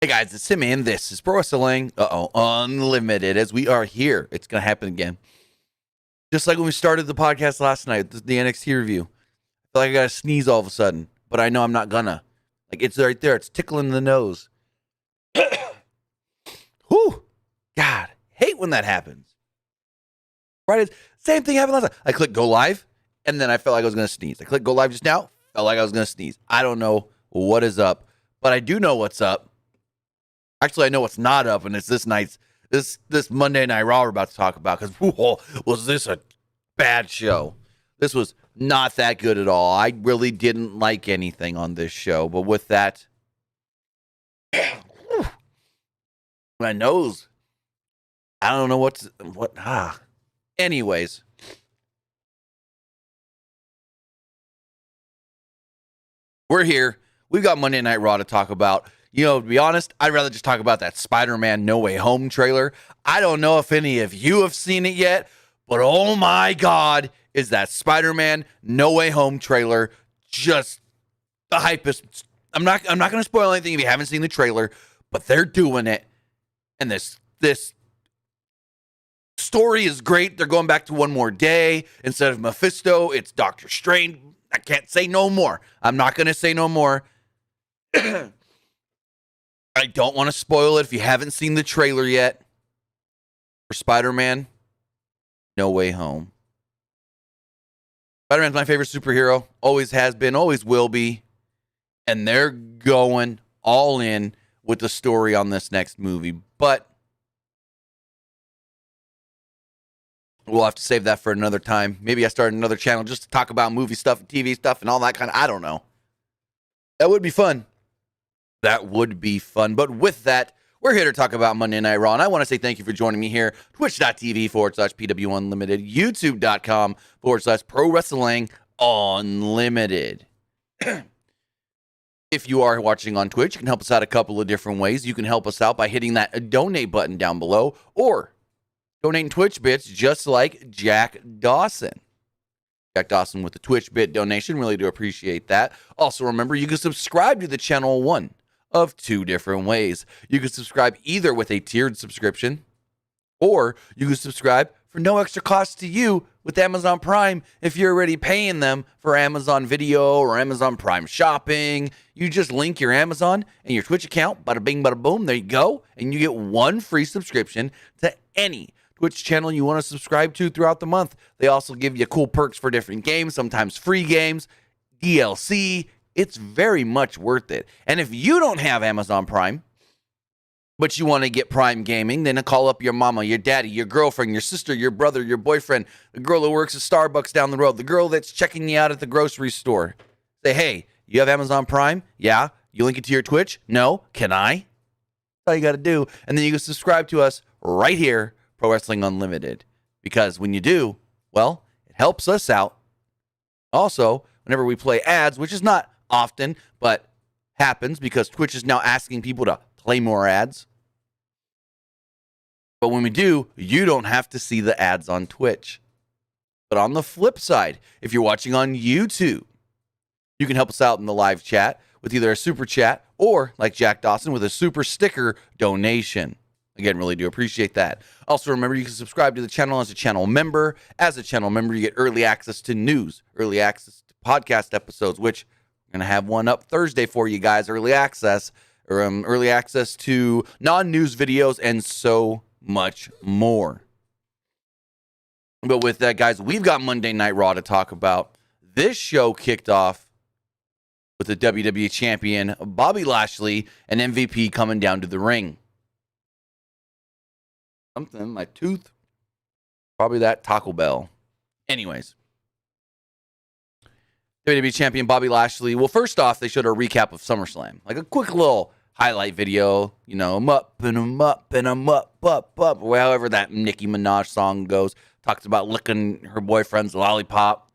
guys, it's Tim, and this is Pro Wrestling Unlimited. As we are here, it's going to happen again. Just like when we started the podcast last night, the NXT review. I feel like I got to sneeze all of a sudden, but I know I'm not gonna. Like, it's right there. It's tickling the nose. Whew. God, hate when that happens. Right? Same thing happened last night. I clicked go live, and then I felt like I was going to sneeze. I clicked go live just now, felt like I was going to sneeze. I don't know what is up, but I do know what's up. Actually, I know what's not up, and it's this Monday Night Raw we're about to talk about, because was this a bad show? This was not that good at all. I really didn't like anything on this show, but with that, my nose, I don't know anyways. We're here. We've got Monday Night Raw to talk about. You know, to be honest, I'd rather just talk about that Spider-Man No Way Home trailer. I don't know if any of you have seen it yet, but oh my God, is that Spider-Man No Way Home trailer just the hype is... I'm not going to spoil anything if you haven't seen the trailer, but they're doing it. And this story is great. They're going back to one more day. Instead of Mephisto, it's Doctor Strange. I can't say no more. I'm not going to say no more. I don't want to spoil it if you haven't seen the trailer yet for Spider-Man No Way Home. Spider-Man's my favorite superhero. Always has been, always will be. And they're going all in with the story on this next movie. But we'll have to save that for another time. Maybe I start another channel just to talk about movie stuff, TV stuff, and all that kind of... I don't know. That would be fun. That would be fun. But with that, we're here to talk about Monday Night Raw. And I want to say thank you for joining me here. Twitch.tv/PWU Unlimited. YouTube.com/Pro Wrestling Unlimited. If you are watching on Twitch, you can help us out a couple of different ways. You can help us out by hitting that donate button down below, or donating Twitch bits just like Jack Dawson. Jack Dawson with the Twitch bit donation. Really do appreciate that. Also, remember, you can subscribe to the channel one of two different ways. You can subscribe either with a tiered subscription, or you can subscribe for no extra cost to you with Amazon Prime if you're already paying them for Amazon Video or Amazon Prime Shopping. You just link your Amazon and your Twitch account, bada bing, bada boom, there you go, and you get one free subscription to any Twitch channel you want to subscribe to throughout the month. They also give you cool perks for different games, sometimes free games, DLC. It's very much worth it. And if you don't have Amazon Prime, but you want to get Prime Gaming, then call up your mama, your daddy, your girlfriend, your sister, your brother, your boyfriend, the girl that works at Starbucks down the road, the girl that's checking you out at the grocery store. Say, hey, you have Amazon Prime? Yeah. You link it to your Twitch? No. Can I? That's all you got to do. And then you can subscribe to us right here, Pro Wrestling Unlimited. Because when you do, well, it helps us out. Also, whenever we play ads, which is not often, but happens because Twitch is now asking people to play more ads. But when we do, you don't have to see the ads on Twitch. But on the flip side, if you're watching on YouTube, you can help us out in the live chat with either a super chat or, like Jack Dawson, with a super sticker donation. Again, really do appreciate that. Also, remember, you can subscribe to the channel as a channel member. As a channel member, you get early access to news, early access to podcast episodes, which I'm going to have one up Thursday for you guys, early access to non-news videos, and so much more. But with that, guys, we've got Monday Night Raw to talk about. This show kicked off with the WWE Champion, Bobby Lashley, and MVP coming down to the ring. Something in my tooth. Probably that Taco Bell. Anyways. WWE Champion Bobby Lashley. Well, first off, they showed a recap of SummerSlam. Like a quick little highlight video. You know, I'm up and I'm up and I'm up. However that Nicki Minaj song goes. Talks about licking her boyfriend's lollipop.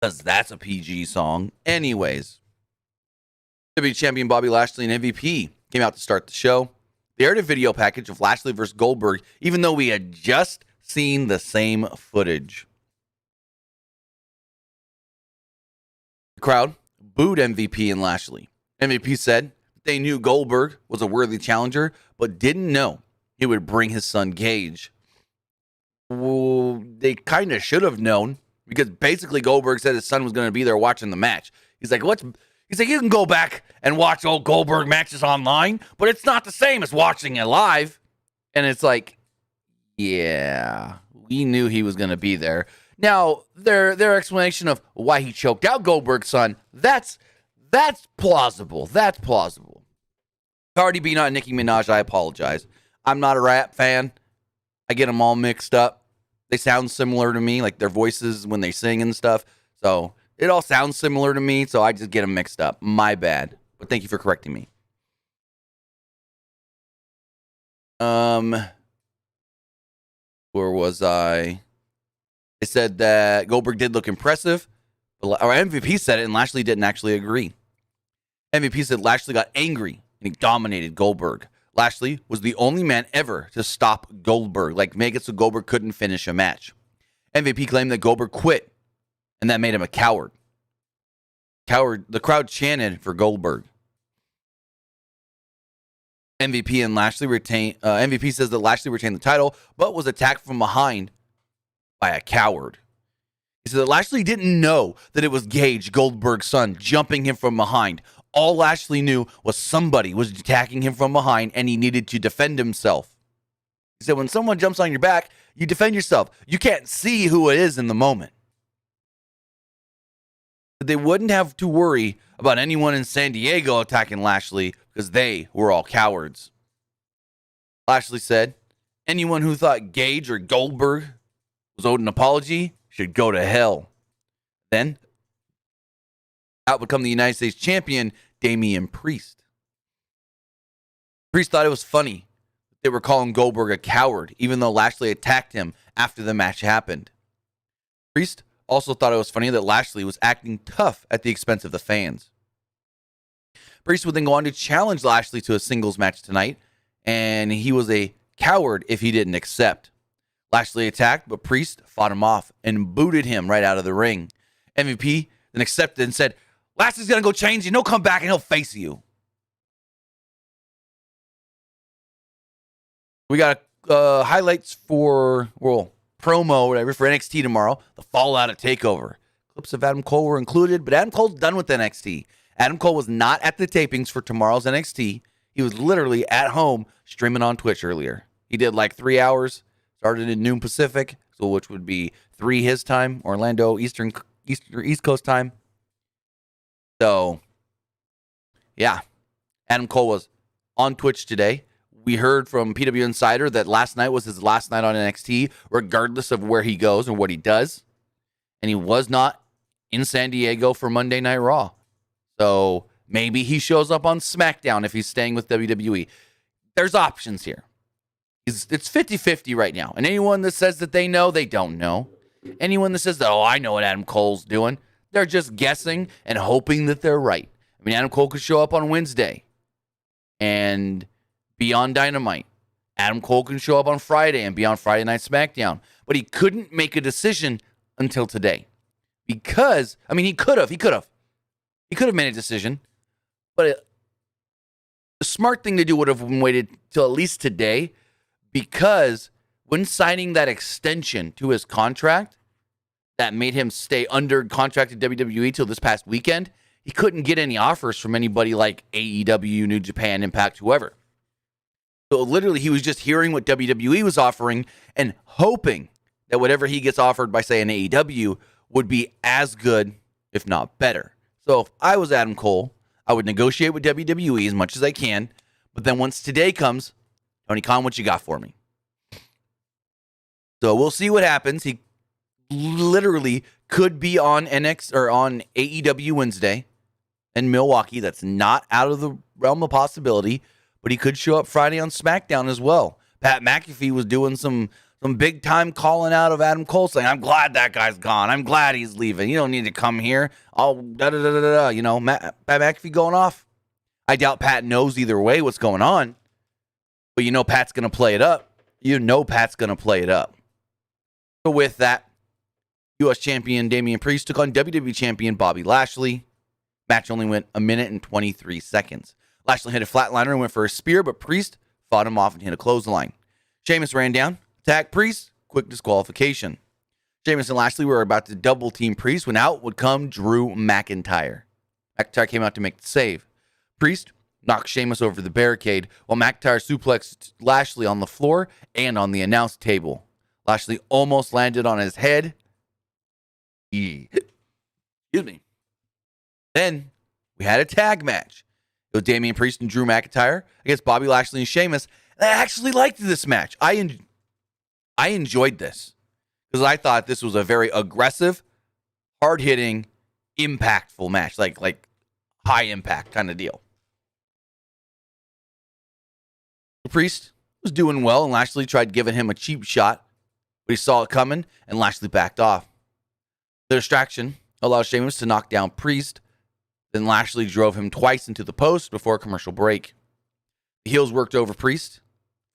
Because that's a PG song. Anyways. WWE Champion Bobby Lashley and MVP came out to start the show. They aired a video package of Lashley versus Goldberg, even though we had just seen the same footage. The crowd booed MVP and Lashley. MVP said They knew Goldberg was a worthy challenger, but didn't know he would bring his son Gage. Well, they kind of should have known, because basically Goldberg said his son was going to be there watching the match. He's like, He's like, you can go back and watch old Goldberg matches online, but it's not the same as watching it live. And it's like, yeah, we knew he was going to be there. Now, their explanation of why he choked out Goldberg's son, that's plausible. That's plausible. Cardi B, not Nicki Minaj, I apologize. I'm not a rap fan. I get them all mixed up. They sound similar to me, like their voices when they sing and stuff. So it all sounds similar to me, so I just get them mixed up. My bad. But thank you for correcting me. Where was I? They said that Goldberg did look impressive, or MVP said it, and Lashley didn't actually agree. MVP said Lashley got angry, and he dominated Goldberg. Lashley was the only man ever to stop Goldberg, like make it so Goldberg couldn't finish a match. MVP claimed that Goldberg quit, and that made him a coward. The crowd chanted for Goldberg. MVP and Lashley MVP says that Lashley retained the title, but was attacked from behind by a coward. He said that Lashley didn't know that it was Gage, Goldberg's son, jumping him from behind. All Lashley knew was somebody was attacking him from behind, and he needed to defend himself. He said when someone jumps on your back, you defend yourself. You can't see who it is in the moment. But they wouldn't have to worry about anyone in San Diego attacking Lashley because they were all cowards. Lashley said, anyone who thought Gage or Goldberg was owed an apology should go to hell. Then, out would come the United States champion, Damian Priest. Priest thought it was funny that they were calling Goldberg a coward, even though Lashley attacked him after the match happened. Priest also thought it was funny that Lashley was acting tough at the expense of the fans. Priest would then go on to challenge Lashley to a singles match tonight, and he was a coward if he didn't accept. Lashley attacked, but Priest fought him off and booted him right out of the ring. MVP then accepted and said, Lashley's going to go change and he'll come back and he'll face you. We got highlights for, promo, whatever, for NXT tomorrow. The fallout at TakeOver. Clips of Adam Cole were included, but Adam Cole's done with NXT. Adam Cole was not at the tapings for tomorrow's NXT. He was literally at home streaming on Twitch earlier. He did like 3 hours, started at noon Pacific, so which would be 3 his time, Orlando East Coast time. So, yeah, Adam Cole was on Twitch today. We heard from PW Insider that last night was his last night on NXT, regardless of where he goes or what he does. And he was not in San Diego for Monday Night Raw. So maybe he shows up on SmackDown if he's staying with WWE. There's options here. It's 50-50 right now. And anyone that says that they know, they don't know. Anyone that says that, I know what Adam Cole's doing, they're just guessing and hoping that they're right. I mean, Adam Cole could show up on Wednesday and be on Dynamite. Adam Cole can show up on Friday and be on Friday Night SmackDown. But he couldn't make a decision until today. Because, he could have. He could have made a decision. But the smart thing to do would have been waited till at least today. Because when signing that extension to his contract, that made him stay under contract at WWE till this past weekend, he couldn't get any offers from anybody like AEW, New Japan, Impact, whoever. So literally, he was just hearing what WWE was offering and hoping that whatever he gets offered by, say, an AEW would be as good, if not better. So if I was Adam Cole, I would negotiate with WWE as much as I can. But then once today comes, Tony Khan, what you got for me? So we'll see what happens. He literally could be on NXT or on AEW Wednesday in Milwaukee. That's not out of the realm of possibility. But he could show up Friday on SmackDown as well. Pat McAfee was doing some big time calling out of Adam Cole, saying, I'm glad that guy's gone. I'm glad he's leaving. You don't need to come here. Pat McAfee going off. I doubt Pat knows either way what's going on. But Pat's going to play it up. Pat's going to play it up. So with that, U.S. Champion Damian Priest took on WWE Champion Bobby Lashley. Match only went 1 minute and 23 seconds. Lashley hit a flatliner and went for a spear, but Priest fought him off and hit a clothesline. Sheamus ran down, attacked Priest, quick disqualification. Sheamus and Lashley were about to double team Priest when out would come Drew McIntyre. McIntyre came out to make the save. Priest knocked Sheamus over the barricade while McIntyre suplexed Lashley on the floor and on the announce table. Lashley almost landed on his head. Excuse me. Then we had a tag match. It was Damian Priest and Drew McIntyre against Bobby Lashley and Sheamus. And I actually liked this match. I enjoyed this because I thought this was a very aggressive, hard-hitting, impactful match, like high impact kind of deal. The Priest was doing well, and Lashley tried giving him a cheap shot, but he saw it coming, and Lashley backed off. The distraction allowed Sheamus to knock down Priest. Then Lashley drove him twice into the post before a commercial break. The heels worked over Priest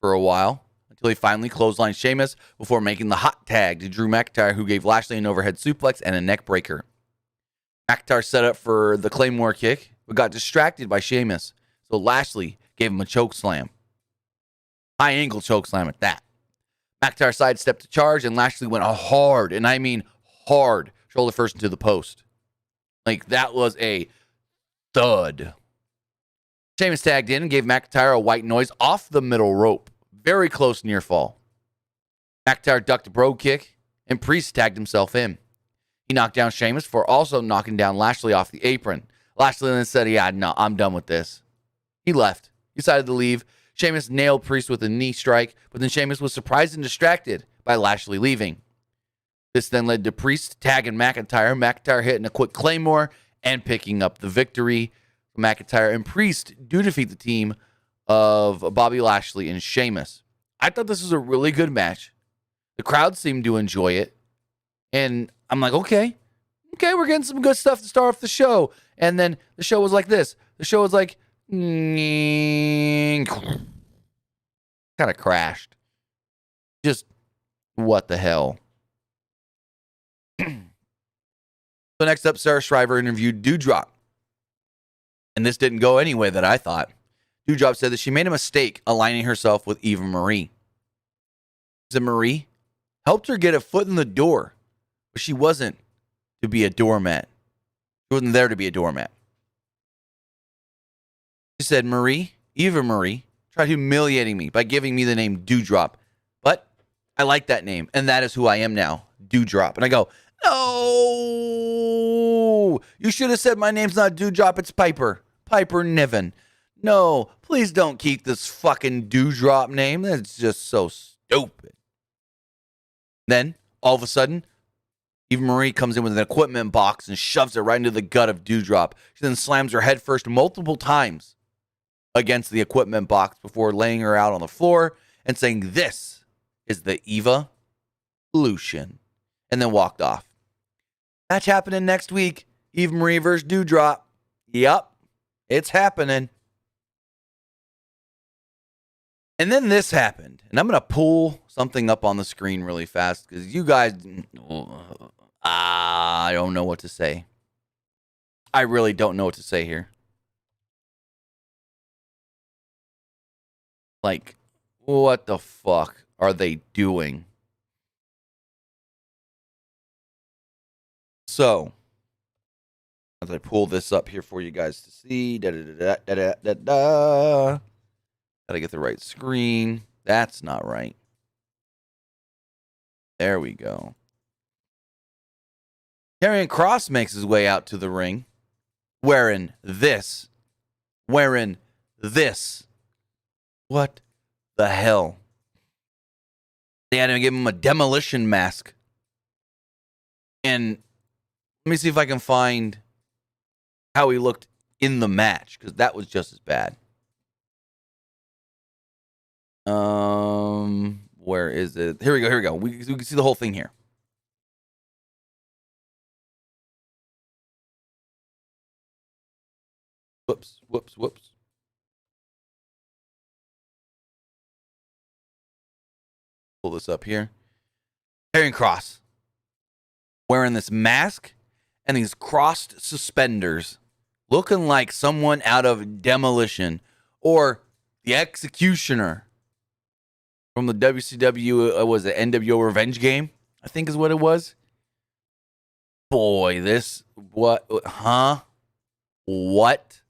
for a while until he finally clotheslined Sheamus before making the hot tag to Drew McIntyre, who gave Lashley an overhead suplex and a neck breaker. McIntyre set up for the Claymore kick, but got distracted by Sheamus, so Lashley gave him a choke slam. High angle choke slam at that. McIntyre sidestepped to charge, and Lashley went hard, and I mean hard, shoulder first into the post. Like, that was a thud. Sheamus tagged in and gave McIntyre a white noise off the middle rope. Very close near fall. McIntyre ducked a brogue kick, and Priest tagged himself in. He knocked down Sheamus for also knocking down Lashley off the apron. Lashley then said, yeah, no, I'm done with this. He left. He decided to leave. Sheamus nailed Priest with a knee strike, but then Sheamus was surprised and distracted by Lashley leaving. This then led to Priest tagging McIntyre. McIntyre hitting a quick Claymore and picking up the victory. McIntyre and Priest do defeat the team of Bobby Lashley and Sheamus. I thought this was a really good match. The crowd seemed to enjoy it. And I'm like, okay, we're getting some good stuff to start off the show. And then the show was like this. The show was like, kind of crashed. Just, what the hell? So next up, Sarah Shriver interviewed Doudrop. And this didn't go any way that I thought. Doudrop said that she made a mistake aligning herself with Eva Marie. She said Marie helped her get a foot in the door, but she wasn't to be a doormat. She wasn't there to be a doormat. She said Eva Marie, tried humiliating me by giving me the name Doudrop. But I like that name, and that is who I am now, Doudrop. And I go, no, you should have said my name's not Doudrop, it's Piper Niven. No, please don't keep this fucking Doudrop name. That's just so stupid. Then, all of a sudden, Eva Marie comes in with an equipment box and shoves it right into the gut of Doudrop. She then slams her head first multiple times against the equipment box before laying her out on the floor and saying, this is the Eva Lucian, and then walked off. Match happening next week. Eva Marie versus Doudrop. Yup, it's happening. And then this happened. And I'm going to pull something up on the screen really fast because you guys, I don't know what to say. I really don't know what to say here. Like, what the fuck are they doing? So, as I pull this up here for you guys to see, gotta get the right screen. That's not right. There we go. Karrion Kross makes his way out to the ring wearing this. What the hell? They had to give him a demolition mask. And let me see if I can find how he looked in the match, because that was just as bad. Where is it? Here we go. We can see the whole thing here. Whoops. Pull this up here. Karrion Kross wearing this mask and these crossed suspenders looking like someone out of Demolition or the Executioner from the WCW, was it NWO Revenge game? I think is what it was. Boy, what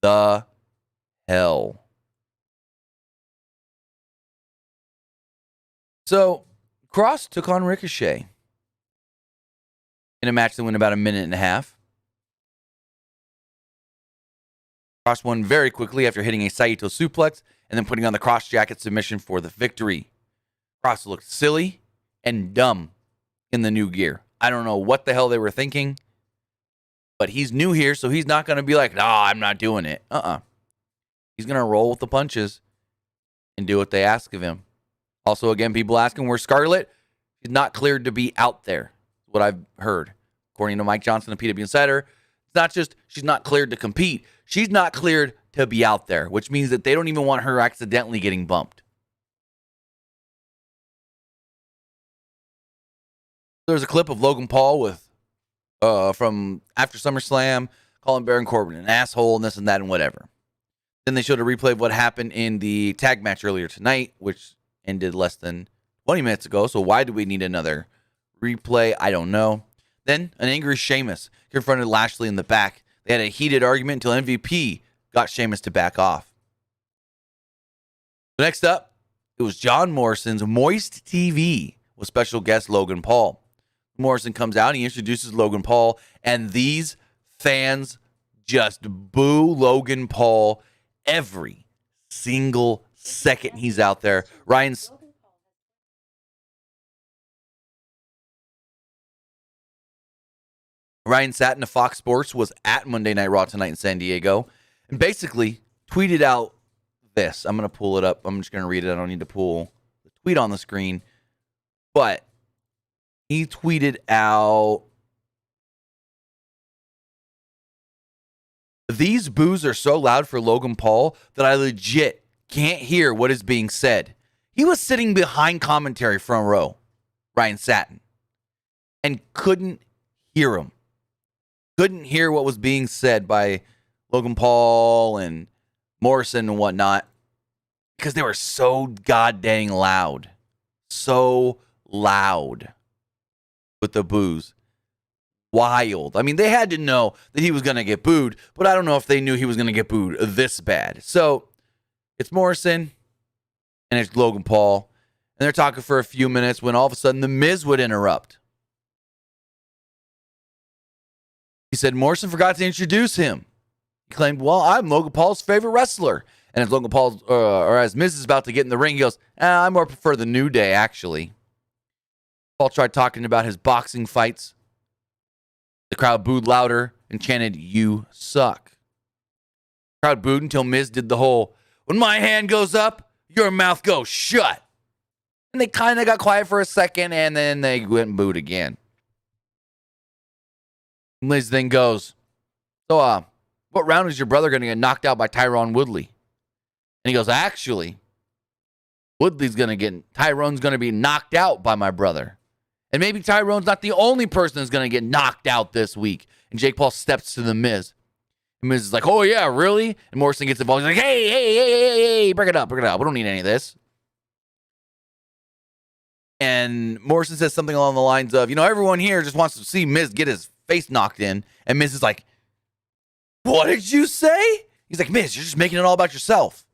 the hell? So, Cross took on Ricochet in a match that went about a minute and a half. Cross won very quickly after hitting a Saito suplex and then putting on the cross jacket submission for the victory. Cross looked silly and dumb in the new gear. I don't know what the hell they were thinking, but he's new here, so he's not going to be like, no, I'm not doing it. He's going to roll with the punches and do what they ask of him. Also, again, people asking where Scarlett is not cleared to be out there. What I've heard. According to Mike Johnson, the PWU Insider, it's not just she's not cleared to compete. She's not cleared to be out there, which means that they don't even want her accidentally getting bumped. There's a clip of Logan Paul with from after SummerSlam calling Baron Corbin an asshole and this and that and whatever. Then they showed a replay of what happened in the tag match earlier tonight, which ended less than 20 minutes ago. So why do we need another replay? I don't know. Then an angry Sheamus confronted Lashley in the back. They had a heated argument until MVP got Sheamus to back off. So next up, it was John Morrison's Moist TV with special guest Logan Paul. Morrison comes out, he introduces Logan Paul, and these fans just boo Logan Paul every single second he's out there. Ryan Satin of Fox Sports was at Monday Night Raw tonight in San Diego and basically tweeted out this. I'm going to pull it up. I'm just going to read it. I don't need to pull the tweet on the screen. But he tweeted out, "These boos are so loud for Logan Paul that I legit can't hear what is being said." He was sitting behind commentary front row, Ryan Satin, and couldn't hear him. Couldn't hear what was being said by Logan Paul and Morrison and whatnot because they were so goddamn loud. So loud with the boos. Wild. I mean, they had to know that he was going to get booed, but I don't know if they knew he was going to get booed this bad. So it's Morrison and it's Logan Paul, and they're talking for a few minutes when all of a sudden The Miz would interrupt. He said Morrison forgot to introduce him. He claimed, well, I'm Logan Paul's favorite wrestler. And as Logan Paul, or as Miz is about to get in the ring, he goes, I more prefer the New Day, actually. Paul tried talking about his boxing fights. The crowd booed louder and chanted, "You suck." The crowd booed until Miz did the whole, when my hand goes up, your mouth goes shut. And they kind of got quiet for a second, and then they went and booed again. Miz then goes, so, what round is your brother going to get knocked out by Tyron Woodley? And he goes, actually, Tyron's going to be knocked out by my brother. And maybe Tyrone's not the only person that's going to get knocked out this week. And Jake Paul steps to the Miz. And Miz is like, oh, yeah, really? And Morrison gets involved. He's like, hey, break it up. We don't need any of this. And Morrison says something along the lines of, everyone here just wants to see Miz get his face knocked in. And Miz is like, what did you say? He's like, Miz, you're just making it all about yourself.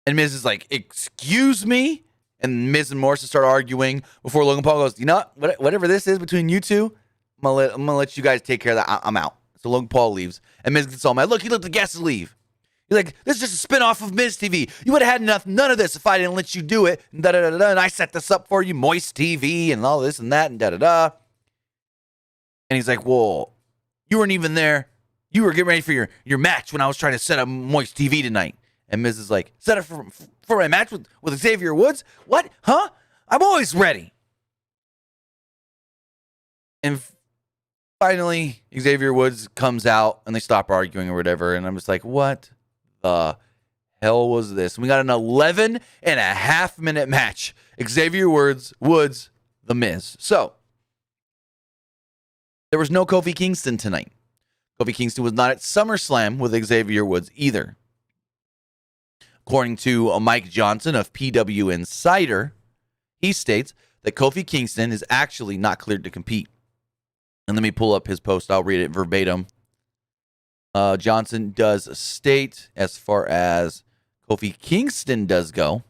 And Miz is like, excuse me? And Miz and Morrison start arguing before Logan Paul goes, whatever this is between you two, I'm gonna let you guys take care of that. I'm out. So Logan Paul leaves. And Miz gets all mad. Look, he let the guests leave. He's like, this is just a spin-off of Miz TV. You would have had none of this if I didn't let you do it. And da-da-da-da. And I set this up for you, Moist TV, and all this and that, and da-da-da. And he's like, well, you weren't even there. You were getting ready for your match when I was trying to set up Moist TV tonight. And Miz is like, set up for my match with Xavier Woods? What? Huh? I'm always ready. And finally, Xavier Woods comes out and they stop arguing or whatever. And I'm just like, what the hell was this? And we got an 11.5-minute match. Xavier Woods, The Miz. So There was no Kofi Kingston tonight. Kofi Kingston was not at SummerSlam with Xavier Woods either. According to Mike Johnson of PW Insider, he states that Kofi Kingston is actually not cleared to compete. And let me pull up his post. I'll read it verbatim. Johnson does state, as far as Kofi Kingston does go,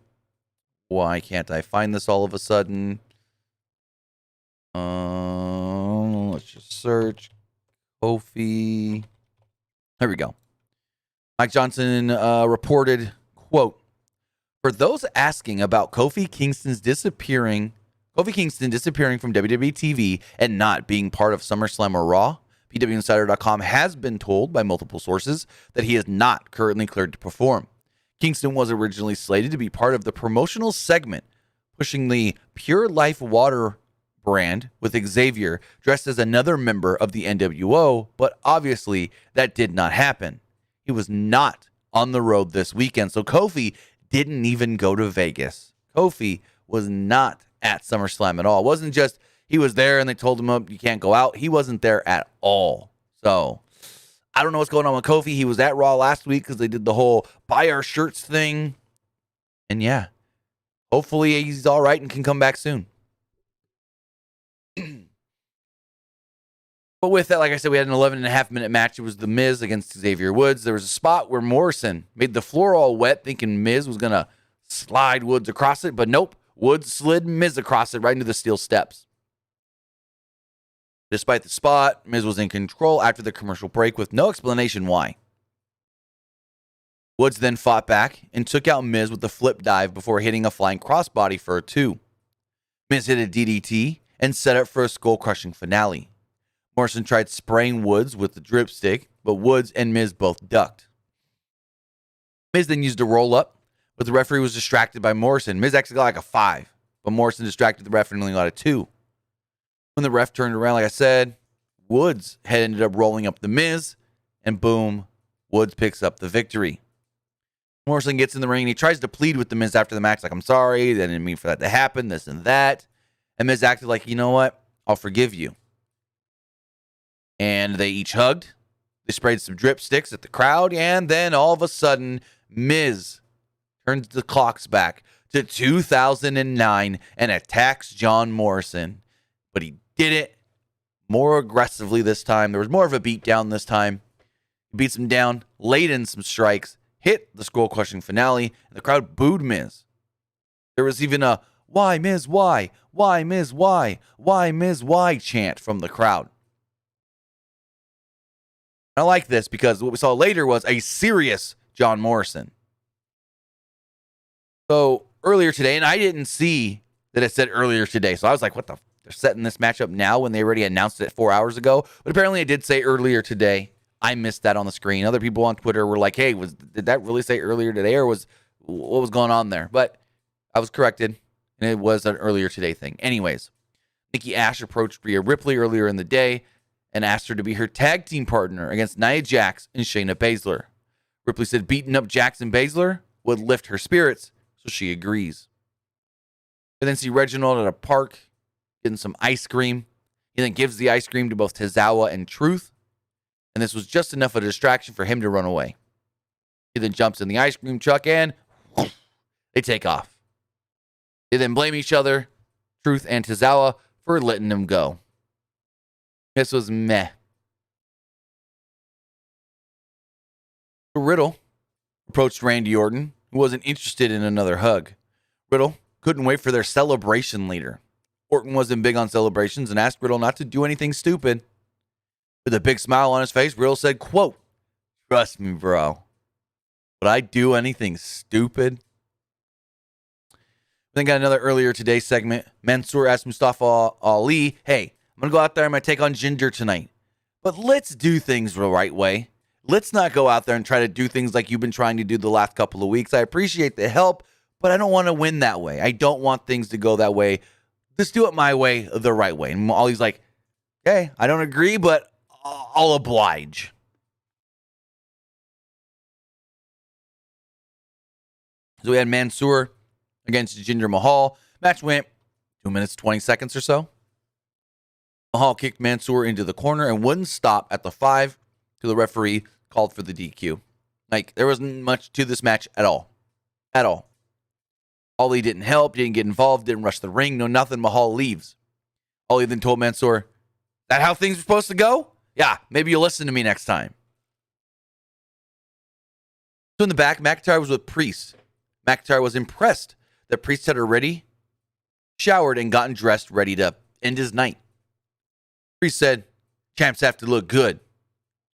why can't I find this all of a sudden? Let's just search Kofi. There we go. Mike Johnson reported, quote, for those asking about Kofi Kingston disappearing from WWE TV and not being part of SummerSlam or Raw, PWInsider.com has been told by multiple sources that he is not currently cleared to perform. Kingston was originally slated to be part of the promotional segment pushing the Pure Life water brand with Xavier dressed as another member of the NWO, but obviously that did not happen. He was not on the road this weekend, so Kofi didn't even go to Vegas. Kofi was not at SummerSlam at all. It wasn't just he was there and they told him, you can't go out. He wasn't there at all. So I don't know what's going on with Kofi. He was at Raw last week because they did the whole buy our shirts thing. And yeah, hopefully he's all right and can come back soon. But with that, like I said, we had an 11.5-minute match. It was The Miz against Xavier Woods. There was a spot where Morrison made the floor all wet, thinking Miz was going to slide Woods across it. But nope, Woods slid Miz across it right into the steel steps. Despite the spot, Miz was in control after the commercial break with no explanation why. Woods then fought back and took out Miz with a flip dive before hitting a flying crossbody for a 2. Miz hit a DDT and set up for a skull-crushing finale. Morrison tried spraying Woods with the dripstick, but Woods and Miz both ducked. Miz then used a roll-up, but the referee was distracted by Morrison. Miz actually got like a 5, but Morrison distracted the ref and only got a 2. When the ref turned around, like I said, Woods had ended up rolling up the Miz, and boom, Woods picks up the victory. Morrison gets in the ring, and he tries to plead with the Miz after the match, like, I'm sorry, I didn't mean for that to happen, this and that. And Miz acted like, you know what, I'll forgive you. And they each hugged. They sprayed some drip sticks at the crowd, and then all of a sudden, Miz turns the clocks back to 2009 and attacks John Morrison. But he did it more aggressively this time. There was more of a beatdown this time. He beats him down, laid in some strikes, hit the skull-crushing finale, and the crowd booed Miz. There was even a, why, Miz, why? Why, Miz, why? Why, Miz, why chant from the crowd. I like this because what we saw later was a serious John Morrison. So earlier today, and I didn't see that it said earlier today, so I was like, what the they're setting this matchup now when they already announced it 4 hours ago. But apparently it did say earlier today. I missed that on the screen. Other people on Twitter were like, hey, did that really say earlier today, or what was going on there? But I was corrected, and it was an earlier today thing. Anyways, Nikki Ash approached Rhea Ripley earlier in the day and asked her to be her tag team partner against Nia Jax and Shayna Baszler. Ripley said beating up Jax and Baszler would lift her spirits, so she agrees. We then see Reginald at a park getting some ice cream. He then gives the ice cream to both Tozawa and Truth, and this was just enough of a distraction for him to run away. He then jumps in the ice cream truck and they take off. They then blame each other, Truth and Tozawa, for letting him go. This was meh. Riddle approached Randy Orton, who wasn't interested in another hug. Riddle couldn't wait for their celebration leader. Orton wasn't big on celebrations and asked Riddle not to do anything stupid. With a big smile on his face, Riddle said, quote, trust me, bro. Would I do anything stupid? Then got another earlier today segment. Mansoor asked Mustafa Ali, hey, I'm going to go out there and I'm going to take on Jinder tonight. But let's do things the right way. Let's not go out there and try to do things like you've been trying to do the last couple of weeks. I appreciate the help, but I don't want to win that way. I don't want things to go that way. Just do it my way, the right way. And Ali's like, okay, I don't agree, but I'll oblige. So we had Mansoor against Jinder Mahal. Match went 2 minutes, 20 seconds or so. Mahal kicked Mansoor into the corner and wouldn't stop at the 5 till the referee called for the DQ. Like, there wasn't much to this match at all. At all. Ali didn't help, didn't get involved, didn't rush the ring, no nothing. Mahal leaves. Ali then told Mansoor, that how things were supposed to go? Yeah, maybe you'll listen to me next time. So in the back, McIntyre was with Priest. McIntyre was impressed that Priest had already showered and gotten dressed, ready to end his night. Priest said, champs have to look good.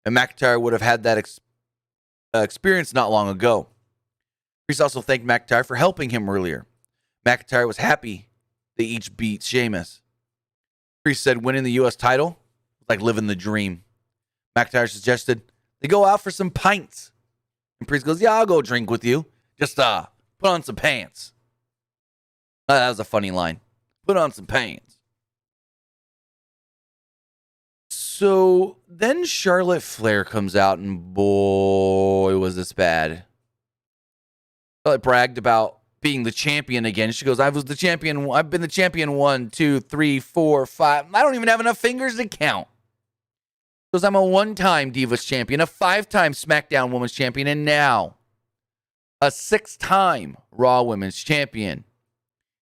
And McIntyre would have had that experience not long ago. Priest also thanked McIntyre for helping him earlier. McIntyre was happy they each beat Sheamus. Priest said winning the U.S. title was like living the dream. McIntyre suggested they go out for some pints. And Priest goes, yeah, I'll go drink with you. Just put on some pants. That was a funny line. Put on some pants. So then Charlotte Flair comes out, and boy, was this bad. Charlotte bragged about being the champion again. She goes, I was the champion. I've been the champion 1, 2, 3, 4, 5. I don't even have enough fingers to count. She goes, I'm a 1-time Divas champion, a 5-time SmackDown Women's champion, and now a 6-time Raw Women's champion.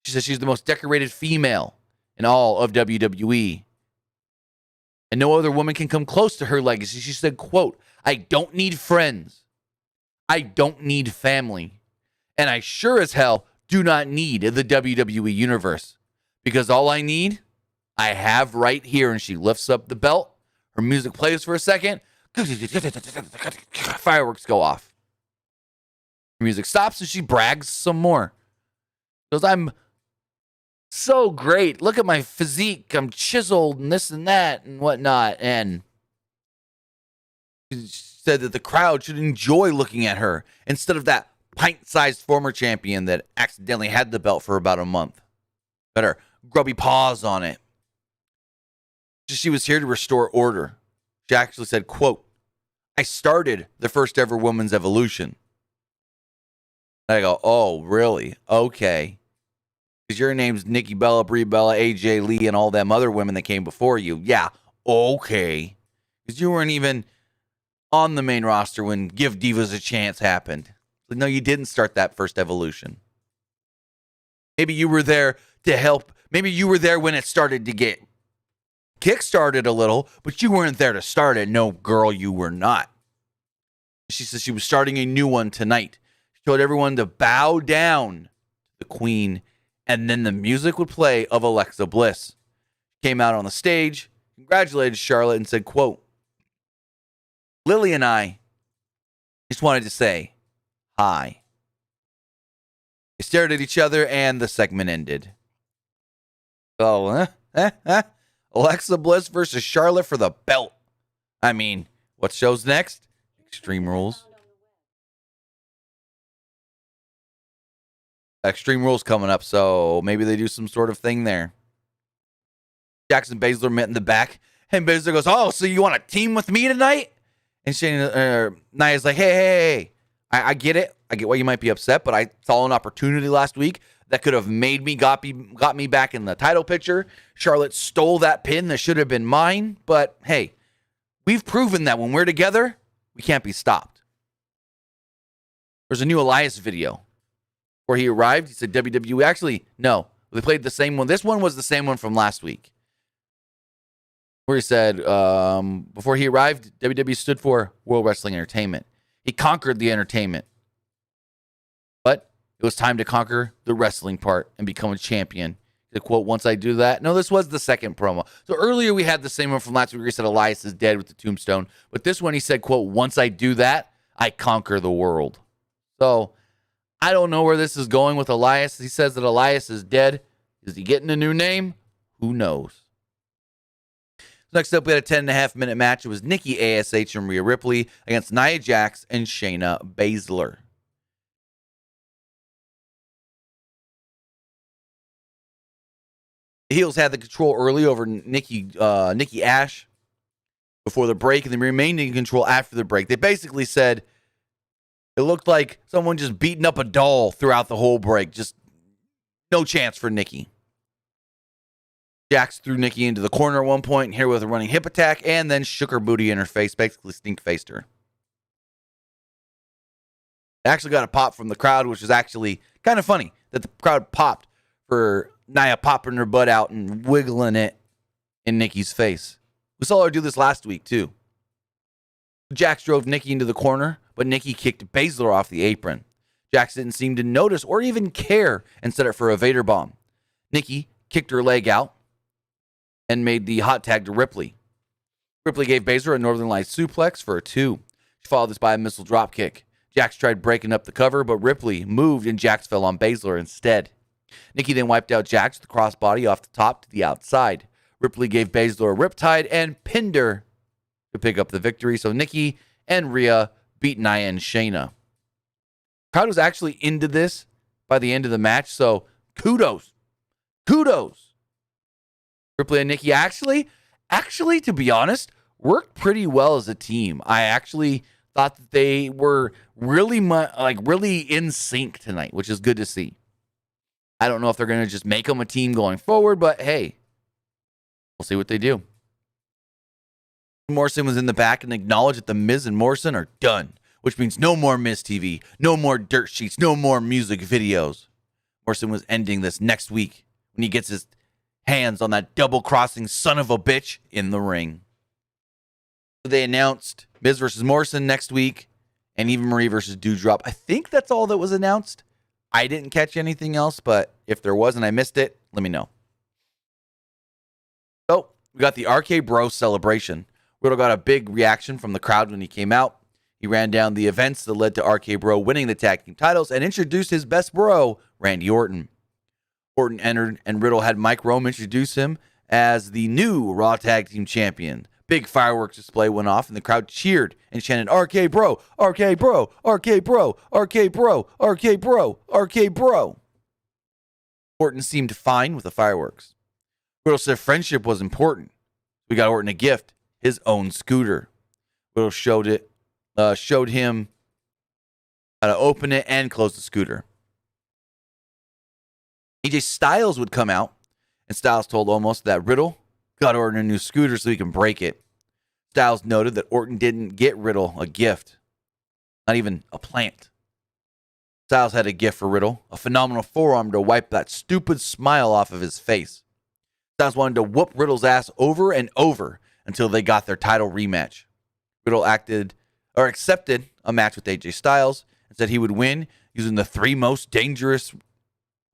She says she's the most decorated female in all of WWE. And no other woman can come close to her legacy. She said, quote, I don't need friends. I don't need family. And I sure as hell do not need the WWE Universe. Because all I need, I have right here. And she lifts up the belt. Her music plays for a second. Fireworks go off. Her music stops and she brags some more. She goes, I'm so great. Look at my physique. I'm chiseled and this and that and whatnot. And she said that the crowd should enjoy looking at her instead of that pint-sized former champion that accidentally had the belt for about a month. Got her grubby paws on it. She was here to restore order. She actually said, quote, I started the first ever women's evolution. And I go, oh, really? Okay. Because your name's Nikki Bella, Brie Bella, AJ Lee, and all them other women that came before you. Yeah, okay. Because you weren't even on the main roster when Give Divas a Chance happened. But no, you didn't start that first evolution. Maybe you were there to help. Maybe you were there when it started to get kick-started a little, but you weren't there to start it. No, girl, you were not. She says she was starting a new one tonight. She told everyone to bow down to the queen, and then the music would play of Alexa Bliss. She came out on the stage, congratulated Charlotte, and said, quote, Lily and I just wanted to say hi. They stared at each other, and the segment ended. Oh, Alexa Bliss versus Charlotte for the belt. I mean, what shows next? Extreme Rules. Extreme Rules coming up, so maybe they do some sort of thing there. Jackson Baszler met in the back, and Baszler goes, oh, so you want to team with me tonight? And Nia's like, hey, I get it. I get why you might be upset, but I saw an opportunity last week that could have made me, got me back in the title picture. Charlotte stole that pin that should have been mine, but hey, we've proven that when we're together, we can't be stopped. There's a new Elias video where he arrived. He said WWE. Actually, no, they played the same one. This one was the same one from last week, where he said before he arrived, WWE stood for World Wrestling Entertainment. He conquered the entertainment, but it was time to conquer the wrestling part and become a champion. The quote, once I do that. No, this was the second promo. So earlier we had the same one from last week where he said Elias is dead with the tombstone. But this one he said, quote, once I do that, I conquer the world. So I don't know where this is going with Elias. He says that Elias is dead. Is he getting a new name? Who knows? Next up, we had a 10.5-minute match. It was Nikki ASH and Rhea Ripley against Nia Jax and Shayna Baszler. The heels had the control early over Nikki Ash before the break, and they remained in control after the break. They basically said it looked like someone just beating up a doll throughout the whole break. Just no chance for Nikki. Jax threw Nikki into the corner at one point, hit her with a running hip attack, and then shook her booty in her face, basically stink-faced her. Actually got a pop from the crowd, which was actually kind of funny that the crowd popped for Nia popping her butt out and wiggling it in Nikki's face. We saw her do this last week, too. Jax drove Nikki into the corner, but Nikki kicked Baszler off the apron. Jax didn't seem to notice or even care and set it for a Vader bomb. Nikki kicked her leg out and made the hot tag to Ripley. Ripley gave Baszler a Northern Lights suplex for a 2. She followed this by a missile dropkick. Jax tried breaking up the cover, but Ripley moved and Jax fell on Baszler instead. Nikki then wiped out Jax with the crossbody off the top to the outside. Ripley gave Baszler a riptide and pinned her to pick up the victory. So Nikki and Rhea beat Nia and Shayna. Crowd was actually into this by the end of the match, so kudos. Ripley and Nikki actually, to be honest, worked pretty well as a team. I actually thought that they were really in sync tonight, which is good to see. I don't know if they're going to just make them a team going forward, but hey, we'll see what they do. Morrison was in the back and acknowledged that The Miz and Morrison are done, which means no more Miz TV, no more dirt sheets, no more music videos. Morrison was ending this next week when he gets his hands on that double-crossing son of a bitch in the ring. They announced Miz versus Morrison next week and Eva Marie versus Doudrop. I think that's all that was announced. I didn't catch anything else, but if there was and I missed it, let me know. So, we got the RK Bro celebration. Riddle got a big reaction from the crowd when he came out. He ran down the events that led to RK Bro winning the tag team titles and introduced his best bro, Randy Orton. Orton entered and Riddle had Mike Rome introduce him as the new Raw Tag Team Champion. Big fireworks display went off and the crowd cheered and chanted, RK Bro, RK Bro, RK Bro, RK Bro, RK Bro, RK Bro. Orton seemed fine with the fireworks. Riddle said friendship was important. We got Orton a gift, his own scooter. Riddle showed him how to open it and close the scooter. AJ Styles would come out, and Styles told Omos that Riddle got Orton a new scooter so he can break it. Styles noted that Orton didn't get Riddle a gift, not even a plant. Styles had a gift for Riddle, a phenomenal forearm to wipe that stupid smile off of his face. Styles wanted to whoop Riddle's ass over and over until they got their title rematch. Riddle accepted a match with AJ Styles and said he would win using the 3 most dangerous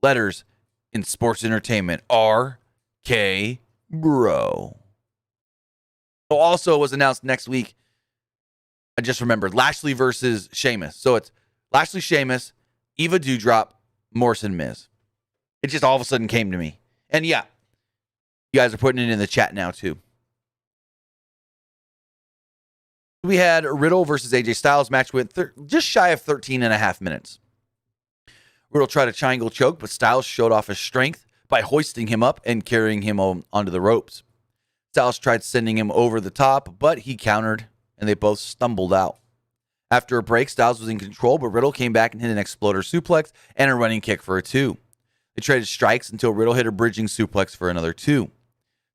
letters in sports entertainment, RK Bro. So also was announced next week, I just remembered, Lashley versus Sheamus. So it's Lashley, Sheamus, Eva Doudrop, Morrison, Miz. It just all of a sudden came to me. And yeah, you guys are putting it in the chat now too. We had Riddle versus AJ Styles match with just shy of 13 and a half minutes. Riddle tried a triangle choke, but Styles showed off his strength by hoisting him up and carrying him onto the ropes. Styles tried sending him over the top, but he countered, and they both stumbled out. After a break, Styles was in control, but Riddle came back and hit an exploder suplex and a running kick for a 2. They traded strikes until Riddle hit a bridging suplex for another 2.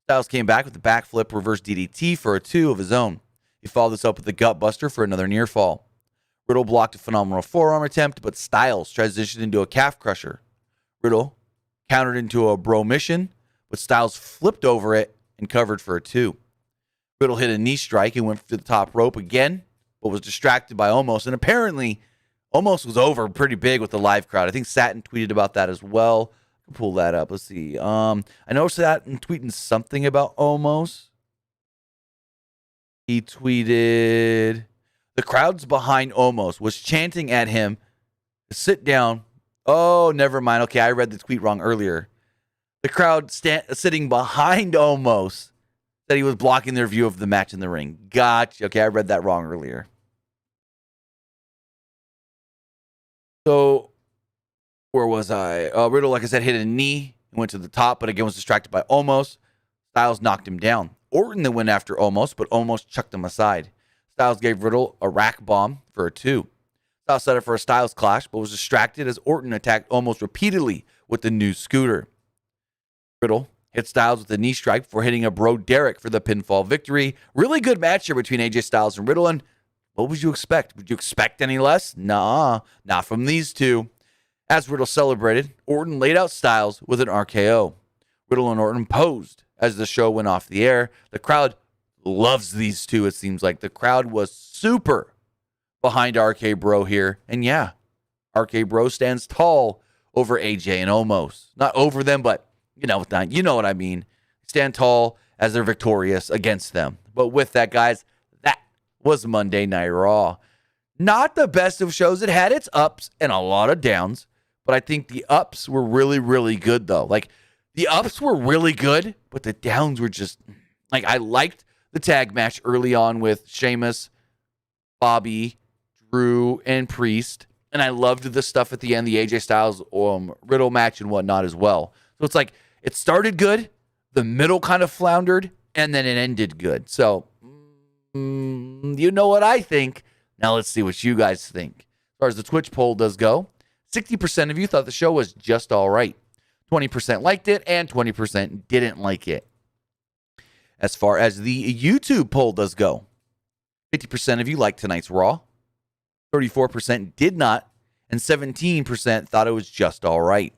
Styles came back with a backflip reverse DDT for a 2 of his own. He followed this up with a gutbuster for another near fall. Riddle blocked a phenomenal forearm attempt, but Styles transitioned into a calf crusher. Riddle countered into a bro mission, but Styles flipped over it and covered for a 2. Riddle hit a knee strike and went to the top rope again, but was distracted by Omos. And apparently, Omos was over pretty big with the live crowd. I think Satin tweeted about that as well. I can pull that up. Let's see. I know Satin tweeting something about Omos. He tweeted, the crowd's behind Omos, was chanting at him, sit down. Oh, never mind. Okay, I read the tweet wrong earlier. The crowd sitting behind Omos said he was blocking their view of the match in the ring. Gotcha. Okay, I read that wrong earlier. So, where was I? Riddle, like I said, hit a knee and went to the top, but again was distracted by Omos. Styles knocked him down. Orton then went after Omos, but Omos chucked him aside. Styles gave Riddle a rack bomb for a 2. Styles set up for a Styles clash, but was distracted as Orton attacked Omos repeatedly with the new scooter. Riddle Hit Styles with a knee strike before hitting a bro Derek for the pinfall victory. Really good match here between AJ Styles and Riddle. And what would you expect? Would you expect any less? Nah, not from these two. As Riddle celebrated, Orton laid out Styles with an RKO. Riddle and Orton posed as the show went off the air. The crowd loves these two, it seems like. The crowd was super behind RK Bro here. And yeah, RK Bro stands tall over AJ and Omos. Not over them, but you know what I mean. Stand tall as they're victorious against them. But with that, guys, that was Monday Night Raw. Not the best of shows. It had its ups and a lot of downs. But I think the ups were really, really good, though. Like, the ups were really good, but the downs were just... Like, I liked the tag match early on with Sheamus, Bobby, Drew, and Priest. And I loved the stuff at the end, the AJ Styles Riddle match and whatnot as well. So it's like, it started good, the middle kind of floundered, and then it ended good. So, you know what I think. Now let's see what you guys think. As far as the Twitch poll does go, 60% of you thought the show was just all right. 20% liked it, and 20% didn't like it. As far as the YouTube poll does go, 50% of you liked tonight's Raw, 34% did not, and 17% thought it was just all right.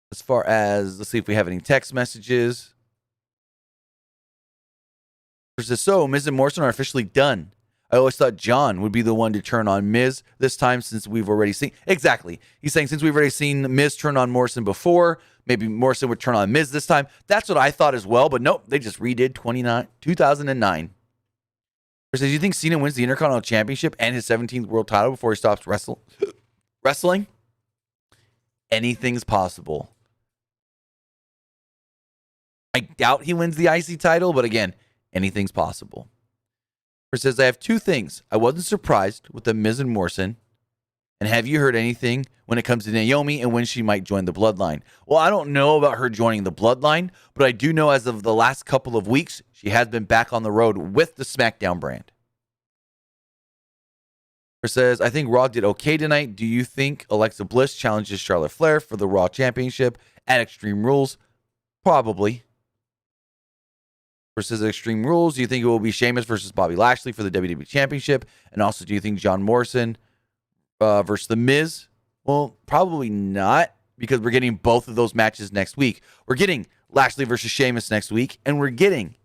As far as, let's see if we have any text messages. So, Miz and Morrison are officially done. I always thought John would be the one to turn on Miz this time since we've already seen... Exactly. He's saying since we've already seen Miz turn on Morrison before, maybe Morrison would turn on Miz this time. That's what I thought as well, but nope, they just redid 2009. Says, do you think Cena wins the Intercontinental Championship and his 17th world title before he stops wrestling? Anything's possible. I doubt he wins the IC title, but again, anything's possible. Says, I have two things. I wasn't surprised with the Miz and Morrison. And have you heard anything when it comes to Naomi and when she might join the Bloodline? Well, I don't know about her joining the Bloodline, but I do know as of the last couple of weeks, she has been back on the road with the SmackDown brand. Says, I think Raw did okay tonight. Do you think Alexa Bliss challenges Charlotte Flair for the Raw Championship at Extreme Rules? Probably. Versus Extreme Rules, do you think it will be Sheamus versus Bobby Lashley for the WWE Championship? And also, do you think John Morrison versus The Miz? Well, probably not, because we're getting both of those matches next week. We're getting Lashley versus Sheamus next week, and we're getting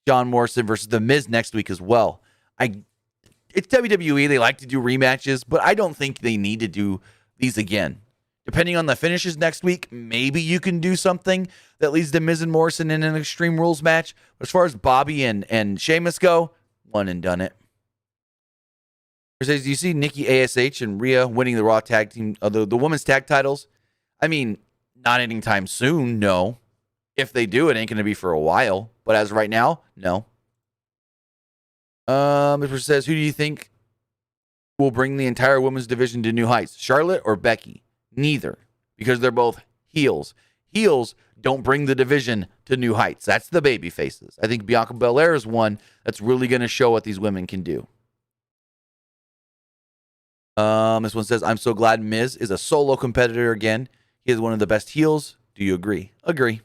John Morrison versus The Miz next week as well. It's WWE. They like to do rematches, but I don't think they need to do these again. Depending on the finishes next week, maybe you can do something that leads to Miz and Morrison in an Extreme Rules match. But as far as Bobby and Sheamus go, one and done it. Says, do you see Nikki ASH and Rhea winning the Raw tag team, the women's tag titles? I mean, not anytime soon, no. If they do, it ain't going to be for a while. But as of right now, no. It says, who do you think will bring the entire women's division to new heights? Charlotte or Becky? Neither, because they're both heels. Heels don't bring the division to new heights. That's the baby faces. I think Bianca Belair is one that's really going to show what these women can do. This one says, I'm so glad Miz is a solo competitor again. He is one of the best heels. Do you agree? Agree.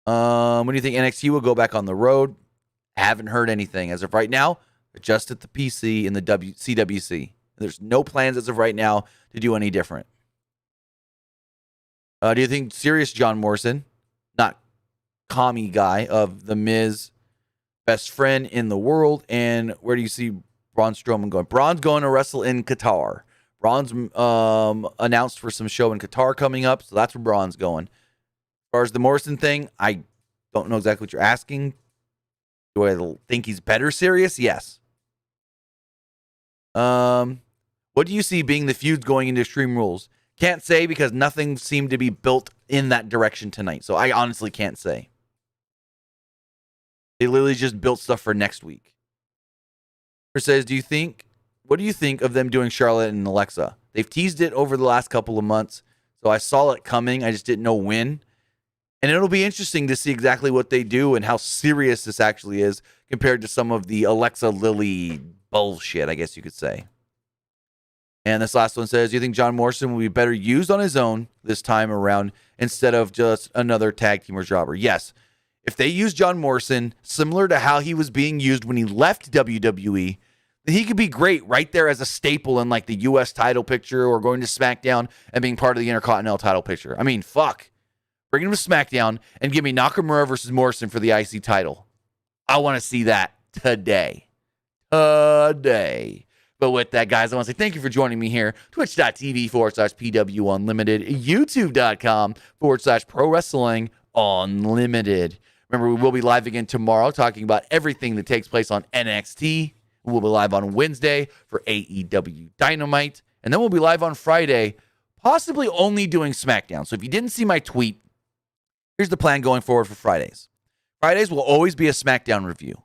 When do you think NXT will go back on the road? Haven't heard anything. As of right now, just at the PC and the CWC. There's no plans as of right now to do any different. Do you think serious John Morrison, not commie guy, of The Miz, best friend in the world, and where do you see Braun Strowman going? Braun's going to wrestle in Qatar. Braun's announced for some show in Qatar coming up, so that's where Braun's going. As far as the Morrison thing, I don't know exactly what you're asking. Do I think he's better serious? Yes. What do you see being the feuds going into Extreme Rules? Can't say because nothing seemed to be built in that direction tonight. So I honestly can't say. They literally just built stuff for next week. Says, what do you think of them doing Charlotte and Alexa? They've teased it over the last couple of months. So I saw it coming. I just didn't know when. And it'll be interesting to see exactly what they do and how serious this actually is compared to some of the Alexa Lily bullshit, I guess you could say. And this last one says, do you think John Morrison will be better used on his own this time around instead of just another tag team or jobber? Yes. If they use John Morrison similar to how he was being used when he left WWE, then he could be great right there as a staple in like the U.S. title picture or going to SmackDown and being part of the Intercontinental title picture. I mean, fuck. Bring him to SmackDown and give me Nakamura versus Morrison for the IC title. I want to see that today. But with that, guys, I want to say thank you for joining me here. Twitch.tv/PW Unlimited. YouTube.com/Pro Wrestling Unlimited. Remember, we will be live again tomorrow talking about everything that takes place on NXT. We'll be live on Wednesday for AEW Dynamite. And then we'll be live on Friday, possibly only doing SmackDown. So if you didn't see my tweet, here's the plan going forward for Fridays. Fridays will always be a SmackDown review.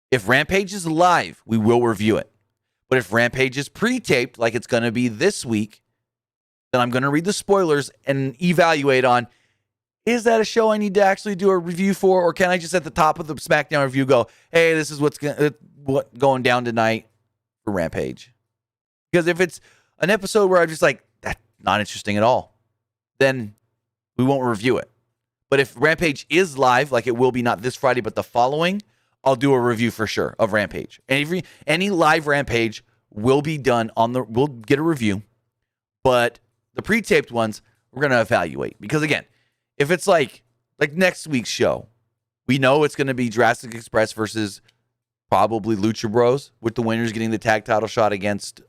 If Rampage is live, we will review it. But if Rampage is pre-taped, like it's going to be this week, then I'm going to read the spoilers and evaluate on, is that a show I need to actually do a review for? Or can I just at the top of the SmackDown review go, hey, this is what's going down tonight for Rampage? Because if it's an episode where I'm just like, that's not interesting at all, then we won't review it. But if Rampage is live, like it will be not this Friday, but the following, I'll do a review for sure of Rampage. And any live Rampage will be done we'll get a review, but the pre-taped ones, we're going to evaluate. Because again, if it's like next week's show, we know it's going to be Jurassic Express versus probably Lucha Bros, with the winners getting the tag title shot against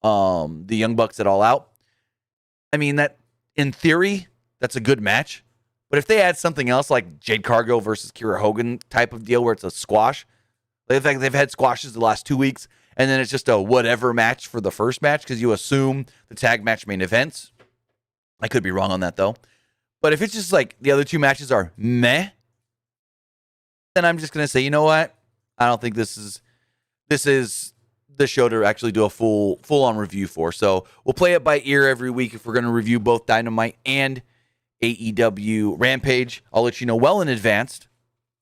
the Young Bucks at All Out. I mean, that in theory, that's a good match. But if they add something else like Jade Cargill versus Kira Hogan type of deal where it's a squash, in fact, they've had squashes the last 2 weeks, and then it's just a whatever match for the first match because you assume the tag match main events. I could be wrong on that, though. But if it's just like the other two matches are meh, then I'm just going to say, you know what? I don't think this is the show to actually do a full-on review for. So we'll play it by ear every week if we're going to review both Dynamite and AEW Rampage. I'll let you know well in advance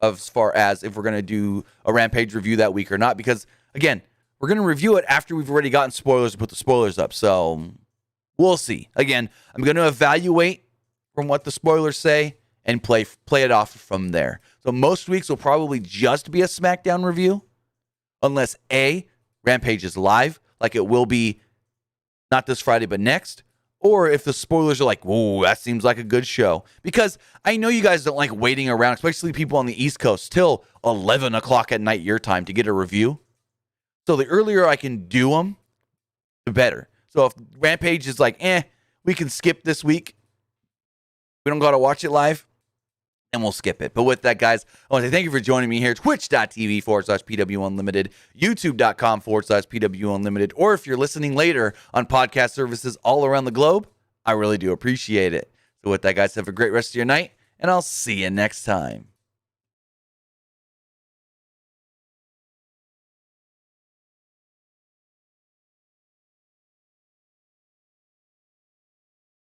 as far as if we're going to do a Rampage review that week or not, because again, we're going to review it after we've already gotten spoilers to put the spoilers up. So we'll see. Again, I'm going to evaluate from what the spoilers say and play it off from there. So most weeks will probably just be a SmackDown review unless A, Rampage is live, like it will be not this Friday but next. Or if the spoilers are like, whoa, that seems like a good show. Because I know you guys don't like waiting around, especially people on the East Coast, till 11 o'clock at night your time to get a review. So the earlier I can do them, the better. So if Rampage is like, we can skip this week, we don't got to watch it live, and we'll skip it. But with that, guys, I want to say thank you for joining me here. Twitch.tv/PW Unlimited, YouTube.com/PW Unlimited, or if you're listening later on podcast services all around the globe, I really do appreciate it. So with that, guys, have a great rest of your night, and I'll see you next time.